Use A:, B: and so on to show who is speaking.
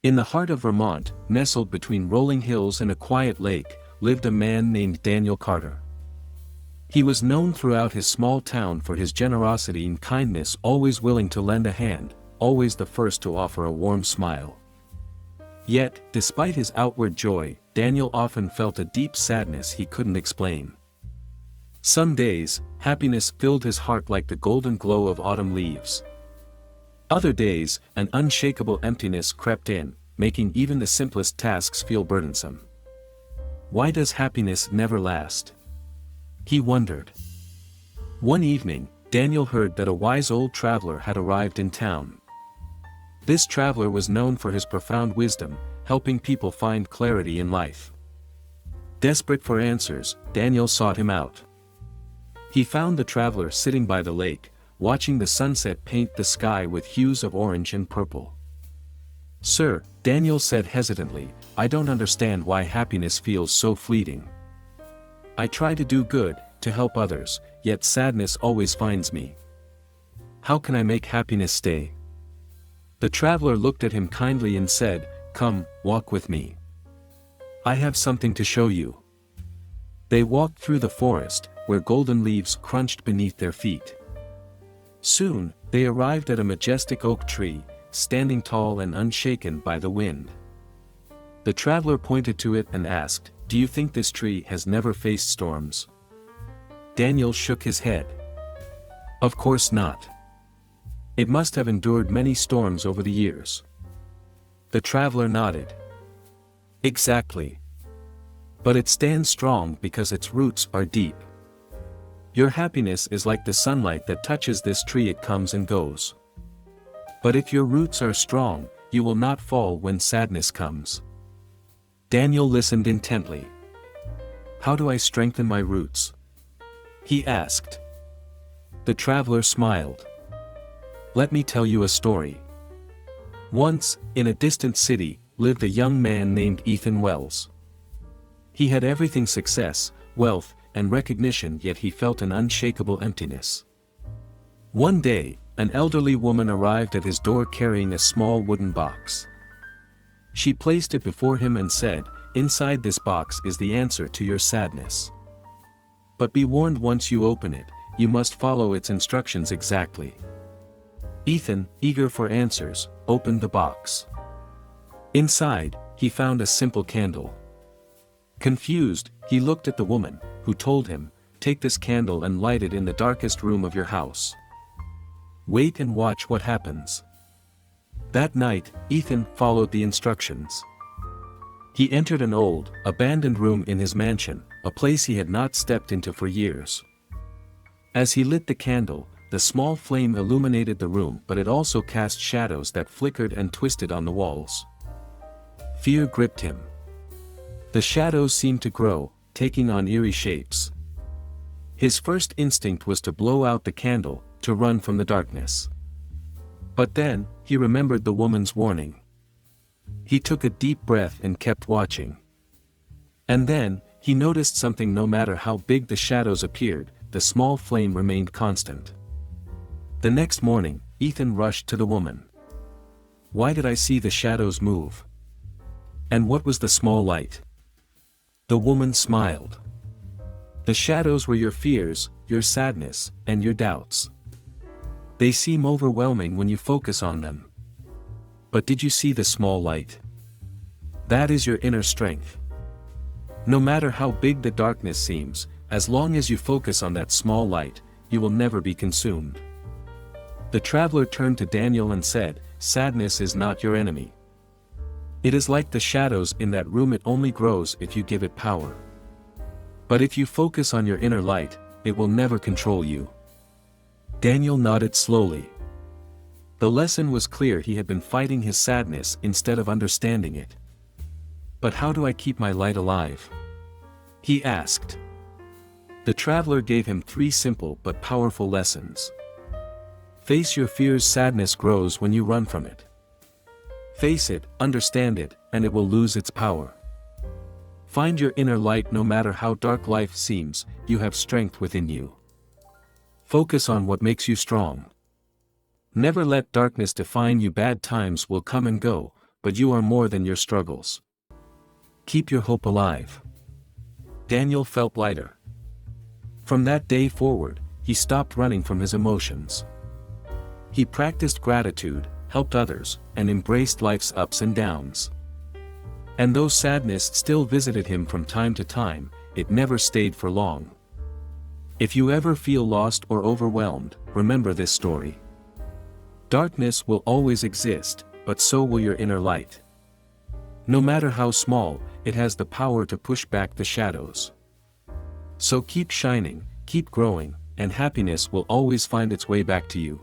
A: In the heart of Vermont, nestled between rolling hills and a quiet lake, lived a man named Daniel Carter. He was known throughout his small town for his generosity and kindness, always willing to lend a hand, always the first to offer a warm smile. Yet, despite his outward joy, Daniel often felt a deep sadness he couldn't explain. Some days, happiness filled his heart like the golden glow of autumn leaves. Other days, an unshakable emptiness crept in, making even the simplest tasks feel burdensome. Why does happiness never last? He wondered. One evening, Daniel heard that a wise old traveler had arrived in town. This traveler was known for his profound wisdom, helping people find clarity in life. Desperate for answers, Daniel sought him out. He found the traveler sitting by the lake, watching the sunset paint the sky with hues of orange and purple. "Sir," Daniel said hesitantly, "I don't understand why happiness feels so fleeting. I try to do good, to help others, yet sadness always finds me. How can I make happiness stay?" The traveler looked at him kindly and said, "Come, walk with me. I have something to show you." They walked through the forest, where golden leaves crunched beneath their feet. Soon, they arrived at a majestic oak tree, standing tall and unshaken by the wind. The traveler pointed to it and asked, "Do you think this tree has never faced storms?" Daniel shook his head. "Of course not. It must have endured many storms over the years." The traveler nodded. "Exactly. But it stands strong because its roots are deep. Your happiness is like the sunlight that touches this tree, it comes and goes. But if your roots are strong, you will not fall when sadness comes." Daniel listened intently. "How do I strengthen my roots?" he asked. The traveler smiled. "Let me tell you a story. Once, in a distant city, lived a young man named Ethan Wells. He had everything: success, wealth, and recognition, yet he felt an unshakable emptiness. One day, an elderly woman arrived at his door carrying a small wooden box. She placed it before him and said, "Inside this box is the answer to your sadness. But be warned, once you open it, you must follow its instructions exactly." Ethan, eager for answers, opened the box. Inside, he found a simple candle. Confused, he looked at the woman, who told him, "Take this candle and light it in the darkest room of your house. Wait and watch what happens." That night, Ethan followed the instructions. He entered an old, abandoned room in his mansion, a place he had not stepped into for years. As he lit the candle, the small flame illuminated the room, but it also cast shadows that flickered and twisted on the walls. Fear gripped him. The shadows seemed to grow, taking on eerie shapes. His first instinct was to blow out the candle, to run from the darkness. But then, he remembered the woman's warning. He took a deep breath and kept watching. And then, he noticed something: no matter how big the shadows appeared, the small flame remained constant. The next morning, Ethan rushed to the woman. "Why did I see the shadows move? And what was the small light?" The woman smiled. "The shadows were your fears, your sadness, and your doubts. They seem overwhelming when you focus on them. But did you see the small light? That is your inner strength. No matter how big the darkness seems, as long as you focus on that small light, you will never be consumed." The traveler turned to Daniel and said, "Sadness is not your enemy. It is like the shadows in that room: it only grows if you give it power. But if you focus on your inner light, it will never control you." Daniel nodded slowly. The lesson was clear: he had been fighting his sadness instead of understanding it. "But how do I keep my light alive?" he asked. The traveler gave him 3 simple but powerful lessons. Face your fears: sadness grows when you run from it. Face it, understand it, and it will lose its power. Find your inner light: no matter how dark life seems, you have strength within you. Focus on what makes you strong. Never let darkness define you. Bad times will come and go, but you are more than your struggles. Keep your hope alive. Daniel felt lighter. From that day forward, he stopped running from his emotions. He practiced gratitude, helped others, and embraced life's ups and downs. And though sadness still visited him from time to time, it never stayed for long. If you ever feel lost or overwhelmed, remember this story. Darkness will always exist, but so will your inner light. No matter how small, it has the power to push back the shadows. So keep shining, keep growing, and happiness will always find its way back to you.